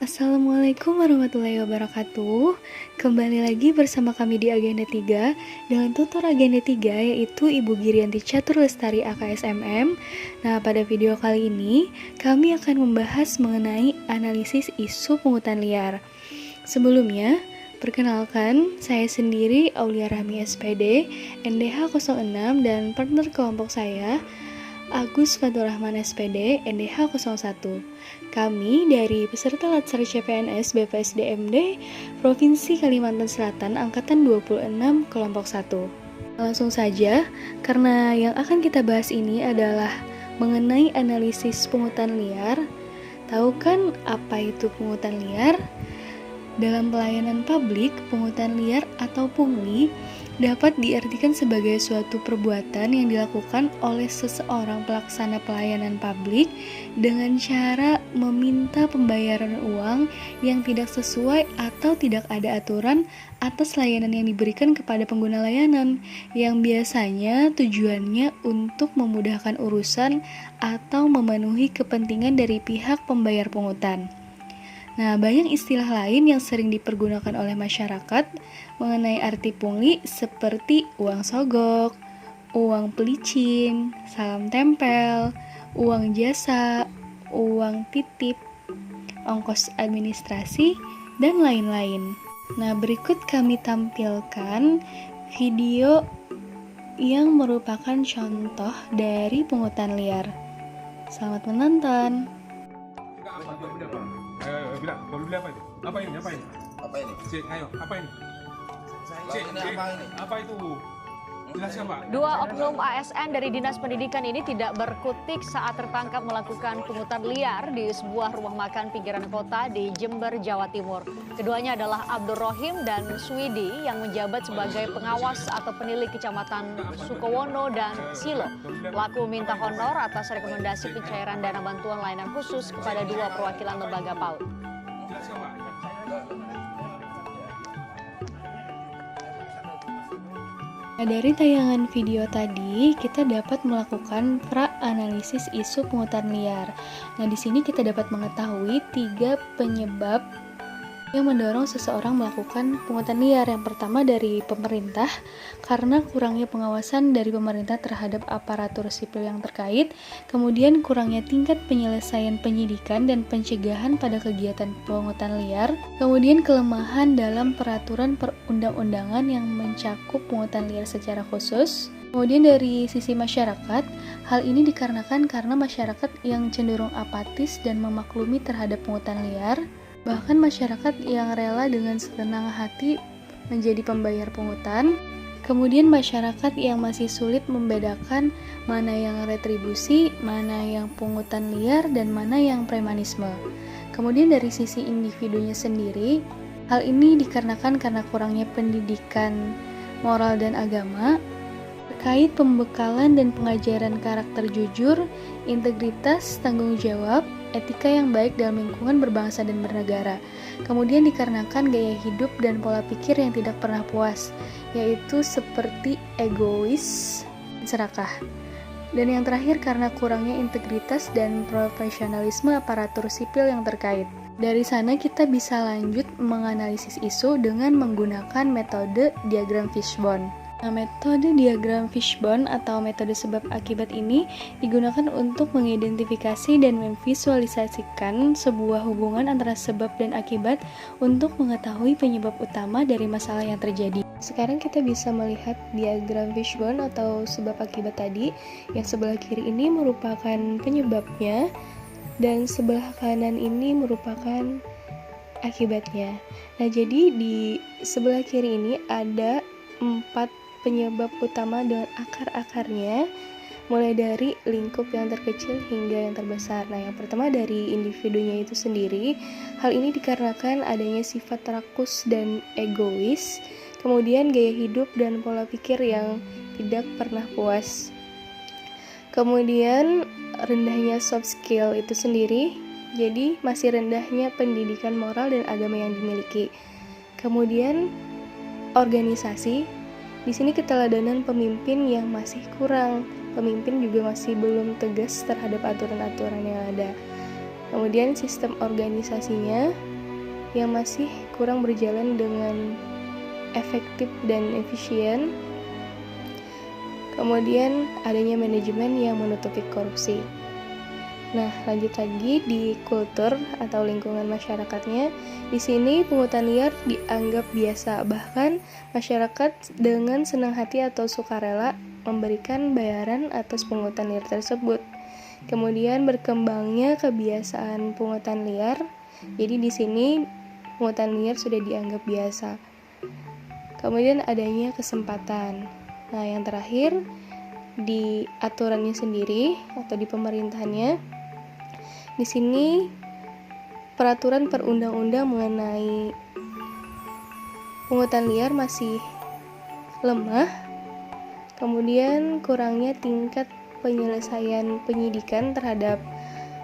Assalamualaikum warahmatullahi wabarakatuh. Kembali lagi bersama kami di Agenda 3 dengan tutor Agenda 3 yaitu Ibu Girianti Catur Lestari AKSMM. Nah, pada video kali ini kami akan membahas mengenai analisis isu pungutan liar. Sebelumnya, perkenalkan saya sendiri Aulia Rahmi SPD, NDH 06 dan partner kelompok saya Agus Faturrahman SPD, NDH 01. Kami dari peserta Latsar CPNS BPSDMD Provinsi Kalimantan Selatan Angkatan 26 Kelompok 1. Langsung saja, karena yang akan kita bahas ini adalah mengenai analisis pungutan liar. Tahu kan apa itu pungutan liar? Dalam pelayanan publik, pungutan liar atau pungli dapat diartikan sebagai suatu perbuatan yang dilakukan oleh seseorang pelaksana pelayanan publik dengan cara meminta pembayaran uang yang tidak sesuai atau tidak ada aturan atas layanan yang diberikan kepada pengguna layanan, yang biasanya tujuannya untuk memudahkan urusan atau memenuhi kepentingan dari pihak pembayar pungutan. Nah, banyak istilah lain yang sering dipergunakan oleh masyarakat mengenai arti pungli seperti uang sogok, uang pelicin, salam tempel, uang jasa, uang titip, ongkos administrasi, dan lain-lain. Nah, berikut kami tampilkan video yang merupakan contoh dari pungutan liar. Selamat menonton. Bilang, kau beli apa itu? Apa ini? Apa ini? Apa ini? Cik, ayo, apa ini? Cik, Ini apa ini? apa itu? Jelaskan, Pak. Dua oknum ASN dari Dinas Pendidikan ini tidak berkutik saat tertangkap melakukan pungutan liar di sebuah rumah makan pinggiran kota di Jember, Jawa Timur. Keduanya adalah Abdul Rohim dan Swidi yang menjabat sebagai pengawas atau penilik Kecamatan Sukowono dan Silo. Pelaku minta honor atas rekomendasi pencairan dana bantuan layanan khusus kepada dua perwakilan lembaga PAUD. Jelaskan, Pak. Nah, dari tayangan video tadi, kita dapat melakukan pra-analisis isu pungutan liar. Nah, di sini kita dapat mengetahui 3 penyebab yang mendorong seseorang melakukan pungutan liar. Yang pertama dari pemerintah, karena kurangnya pengawasan dari pemerintah terhadap aparatur sipil yang terkait, kemudian kurangnya tingkat penyelesaian penyidikan dan pencegahan pada kegiatan pungutan liar, kemudian kelemahan dalam peraturan perundang-undangan yang mencakup pungutan liar secara khusus. Kemudian dari sisi masyarakat, hal ini dikarenakan karena masyarakat yang cenderung apatis dan memaklumi terhadap pungutan liar, bahkan masyarakat yang rela dengan setenang hati menjadi pembayar pungutan. Kemudian masyarakat yang masih sulit membedakan mana yang retribusi, mana yang pungutan liar, dan mana yang premanisme. Kemudian dari sisi individunya sendiri, hal ini dikarenakan karena kurangnya pendidikan moral dan agama, terkait pembekalan dan pengajaran karakter jujur, integritas, tanggung jawab, etika yang baik dalam lingkungan berbangsa dan bernegara. Kemudian dikarenakan gaya hidup dan pola pikir yang tidak pernah puas, yaitu seperti egois, serakah. Dan yang terakhir karena kurangnya integritas dan profesionalisme aparatur sipil yang terkait. Dari sana kita bisa lanjut menganalisis isu dengan menggunakan metode diagram fishbone. Nah, metode diagram fishbone atau metode sebab akibat ini digunakan untuk mengidentifikasi dan memvisualisasikan sebuah hubungan antara sebab dan akibat untuk mengetahui penyebab utama dari masalah yang terjadi. Sekarang kita bisa melihat diagram fishbone atau sebab akibat tadi, yang sebelah kiri ini merupakan penyebabnya dan sebelah kanan ini merupakan akibatnya. Nah, jadi di sebelah kiri ini ada 4 penyebab utama dengan akar-akarnya, mulai dari lingkup yang terkecil hingga yang terbesar. Nah, yang pertama dari individunya itu sendiri. Hal ini dikarenakan adanya sifat rakus dan egois, kemudian gaya hidup dan pola pikir yang tidak pernah puas. Kemudian rendahnya soft skill itu sendiri, jadi masih rendahnya pendidikan moral dan agama yang dimiliki. Kemudian organisasi. Di sini keteladanan pemimpin yang masih kurang, pemimpin juga masih belum tegas terhadap aturan-aturan yang ada. Kemudian sistem organisasinya yang masih kurang berjalan dengan efektif dan efisien. Kemudian adanya manajemen yang menutupi korupsi. Nah, lanjut lagi di kultur atau lingkungan masyarakatnya. Di sini pungutan liar dianggap biasa, bahkan masyarakat dengan senang hati atau sukarela memberikan bayaran atas pungutan liar tersebut. Kemudian berkembangnya kebiasaan pungutan liar. Jadi di sini pungutan liar sudah dianggap biasa. Kemudian adanya kesempatan. Nah, yang terakhir di aturannya sendiri atau di pemerintahannya. Di sini peraturan perundang-undang mengenai pungutan liar masih lemah. Kemudian kurangnya tingkat penyelesaian penyidikan terhadap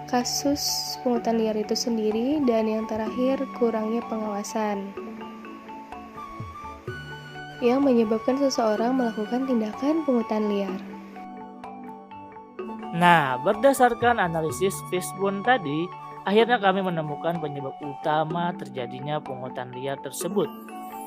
kasus pungutan liar itu sendiri, dan yang terakhir kurangnya pengawasan yang menyebabkan seseorang melakukan tindakan pungutan liar. Nah, berdasarkan analisis Fishbone tadi, akhirnya kami menemukan penyebab utama terjadinya pungutan liar tersebut,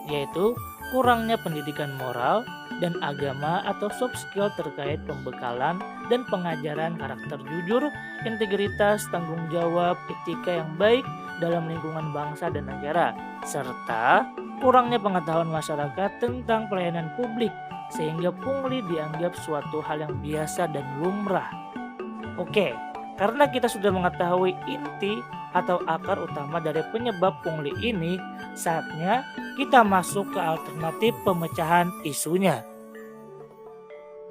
yaitu kurangnya pendidikan moral dan agama atau soft skill terkait pembekalan dan pengajaran karakter jujur, integritas, tanggung jawab, etika yang baik dalam lingkungan bangsa dan negara, serta kurangnya pengetahuan masyarakat tentang pelayanan publik sehingga pungli dianggap suatu hal yang biasa dan lumrah. Oke, karena kita sudah mengetahui inti atau akar utama dari penyebab pungli ini, saatnya kita masuk ke alternatif pemecahan isunya.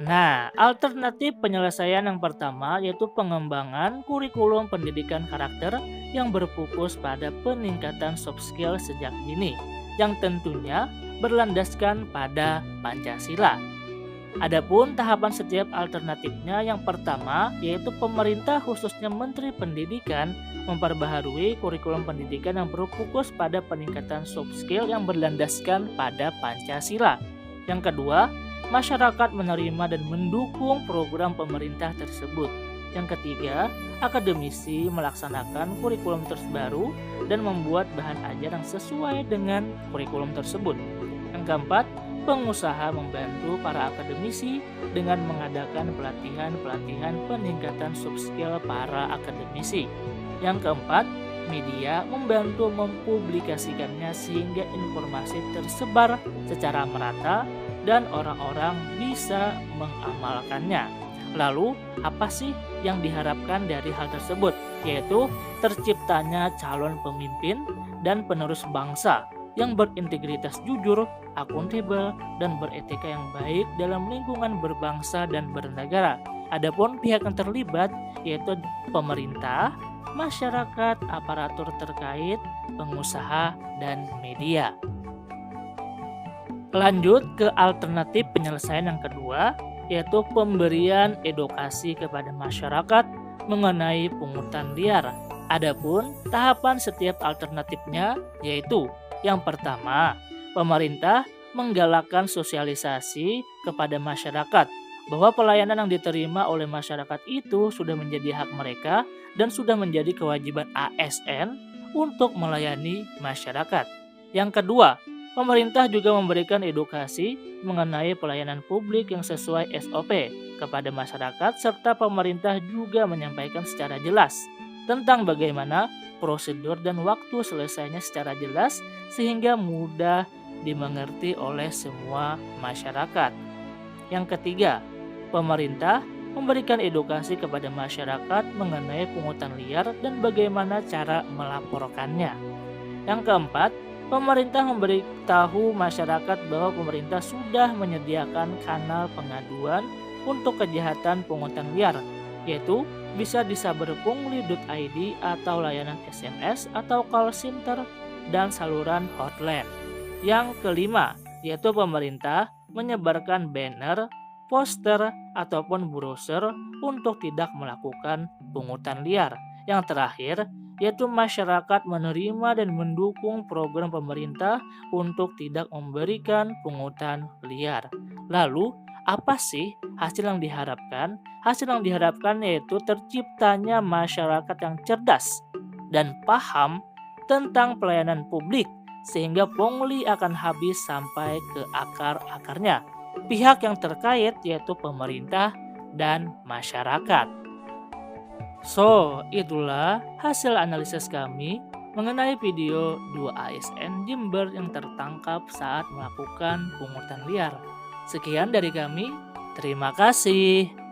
Nah, alternatif penyelesaian yang pertama yaitu pengembangan kurikulum pendidikan karakter yang berfokus pada peningkatan soft skill sejak dini, yang tentunya berlandaskan pada Pancasila. Adapun tahapan setiap alternatifnya, yang pertama yaitu pemerintah khususnya Menteri Pendidikan memperbaharui kurikulum pendidikan yang berfokus pada peningkatan soft skill yang berlandaskan pada Pancasila. Yang kedua, masyarakat menerima dan mendukung program pemerintah tersebut. Yang ketiga, akademisi melaksanakan kurikulum terbaru dan membuat bahan ajar yang sesuai dengan kurikulum tersebut. Yang keempat, pengusaha membantu para akademisi dengan mengadakan pelatihan-pelatihan peningkatan soft skill para akademisi. Yang keempat, media membantu mempublikasikannya sehingga informasi tersebar secara merata dan orang-orang bisa mengamalkannya. Lalu, apa sih yang diharapkan dari hal tersebut? Yaitu terciptanya calon pemimpin dan penerus bangsa yang berintegritas jujur, akuntabel, dan beretika yang baik dalam lingkungan berbangsa dan bernegara. Adapun pihak yang terlibat yaitu pemerintah, masyarakat, aparatur terkait, pengusaha, dan media. Lanjut ke alternatif penyelesaian yang kedua, yaitu pemberian edukasi kepada masyarakat mengenai pungutan liar. Adapun tahapan setiap alternatifnya yaitu yang pertama, pemerintah menggalakkan sosialisasi kepada masyarakat bahwa pelayanan yang diterima oleh masyarakat itu sudah menjadi hak mereka dan sudah menjadi kewajiban ASN untuk melayani masyarakat. Yang kedua, pemerintah juga memberikan edukasi mengenai pelayanan publik yang sesuai SOP kepada masyarakat, serta pemerintah juga menyampaikan secara jelas tentang bagaimana prosedur dan waktu selesainya secara jelas sehingga mudah dimengerti oleh semua masyarakat. Yang ketiga, pemerintah memberikan edukasi kepada masyarakat mengenai pungutan liar dan bagaimana cara melaporkannya. Yang keempat, pemerintah memberitahu masyarakat bahwa pemerintah sudah menyediakan kanal pengaduan untuk kejahatan pungutan liar, yaitu bisa di saberpungli.id atau layanan SMS atau call center dan saluran hotline. Yang kelima, yaitu pemerintah menyebarkan banner, poster, ataupun brosur untuk tidak melakukan pungutan liar. Yang terakhir, yaitu masyarakat menerima dan mendukung program pemerintah untuk tidak memberikan pungutan liar. Lalu, apa sih hasil yang diharapkan? Hasil yang diharapkan yaitu terciptanya masyarakat yang cerdas dan paham tentang pelayanan publik, sehingga pungli akan habis sampai ke akar-akarnya. Pihak yang terkait yaitu pemerintah dan masyarakat. So, itulah hasil analisis kami mengenai video 2 ASN Jember yang tertangkap saat melakukan pungutan liar. Sekian dari kami, terima kasih.